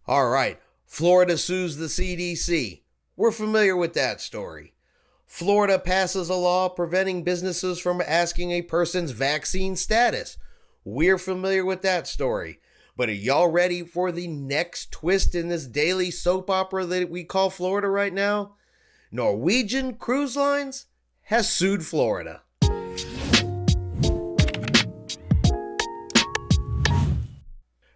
All right, Florida sues the CDC. We're familiar with that story. Florida passes a law preventing businesses from asking a person's vaccine status. We're familiar with that story. But are y'all ready for the next twist in this daily soap opera that we call Florida right now? Norwegian Cruise Lines has sued Florida.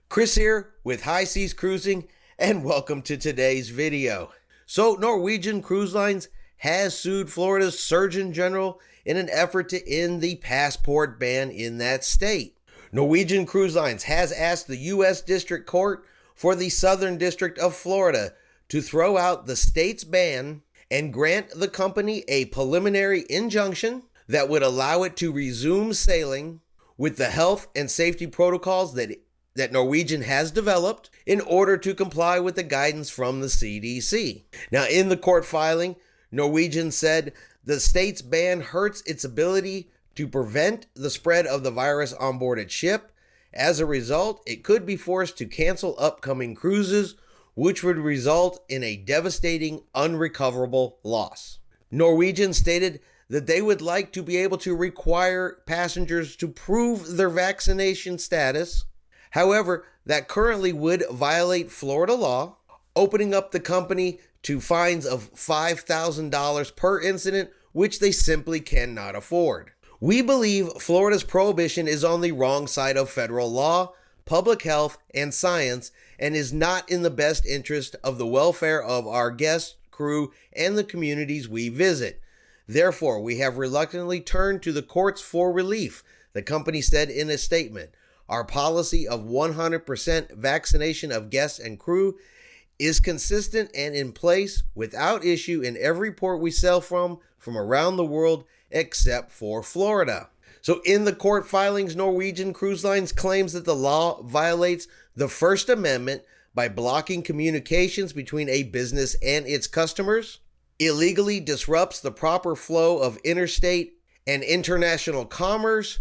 Chris here with High Seas Cruising, and welcome to today's video. So Norwegian Cruise Lines has sued Florida's Surgeon General in an effort to end the passport ban in that state. Norwegian Cruise Lines has asked the U.S. District Court for the Southern District of Florida to throw out the state's ban and grant the company a preliminary injunction that would allow it to resume sailing with the health and safety protocols that Norwegian has developed in order to comply with the guidance from the CDC. Now, in the court filing, Norwegian said the state's ban hurts its ability to prevent the spread of the virus on board its ship. As a result, it could be forced to cancel upcoming cruises, which would result in a devastating, unrecoverable loss. Norwegian stated that they would like to be able to require passengers to prove their vaccination status. However, that currently would violate Florida law, opening up the company to fines of $5,000 per incident, which they simply cannot afford. We believe Florida's prohibition is on the wrong side of federal law, public health, and science, and is not in the best interest of the welfare of our guests, crew, and the communities we visit. Therefore, we have reluctantly turned to the courts for relief, the company said in a statement. Our policy of 100% vaccination of guests and crew is consistent and in place without issue in every port we sail from around the world except for Florida. So in the court filings, Norwegian Cruise Lines claims that the law violates the First Amendment by blocking communications between a business and its customers, illegally disrupts the proper flow of interstate and international commerce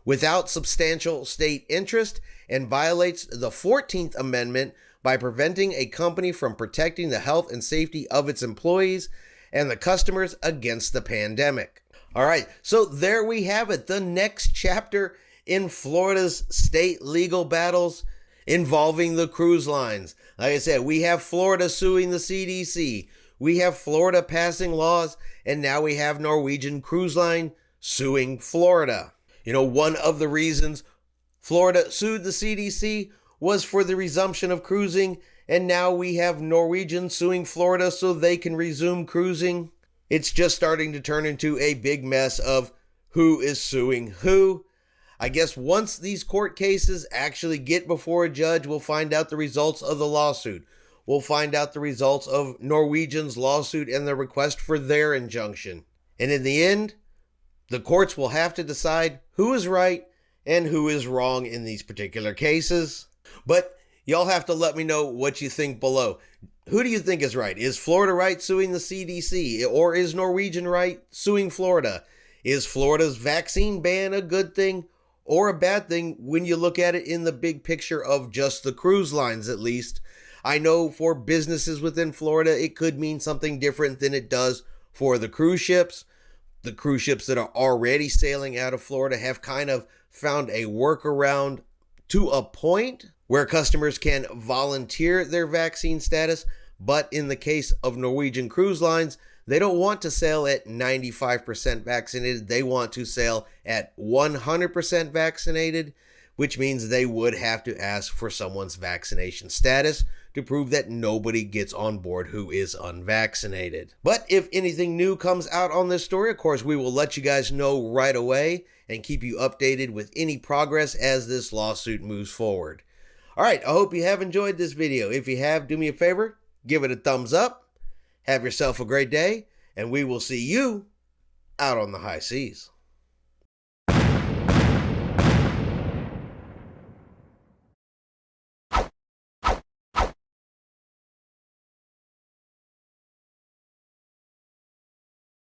without substantial state interest, and violates the 14th Amendment by preventing a company from protecting the health and safety of its employees and the customers against the pandemic. All right, so there we have it, the next chapter in Florida's state legal battles involving the cruise lines. Like I said, we have Florida suing the CDC, we have Florida passing laws, and now we have Norwegian Cruise Line suing Florida. You know, one of the reasons Florida sued the CDC was for the resumption of cruising, and now we have Norwegian suing Florida so they can resume cruising. It's just starting to turn into a big mess of who is suing who. I guess once these court cases actually get before a judge, we'll find out the results of the lawsuit. We'll find out the results of Norwegian's lawsuit and the request for their injunction. And in the end, the courts will have to decide who is right and who is wrong in these particular cases. But y'all have to let me know what you think below. Who do you think is right? Is Florida right suing the CDC? Or is Norwegian right suing Florida? Is Florida's vaccine ban a good thing or a bad thing when you look at it in the big picture of just the cruise lines at least? I know for businesses within Florida, it could mean something different than it does for the cruise ships. The cruise ships that are already sailing out of Florida have kind of found a workaround to a point where customers can volunteer their vaccine status. But in the case of Norwegian Cruise Lines, they don't want to sail at 95% vaccinated. They want to sail at 100% vaccinated, which means they would have to ask for someone's vaccination status to prove that nobody gets on board who is unvaccinated. But if anything new comes out on this story, of course, we will let you guys know right away and keep you updated with any progress as this lawsuit moves forward. All right, I hope you have enjoyed this video. If you have, do me a favor, give it a thumbs up. Have yourself a great day, and we will see you out on the high seas.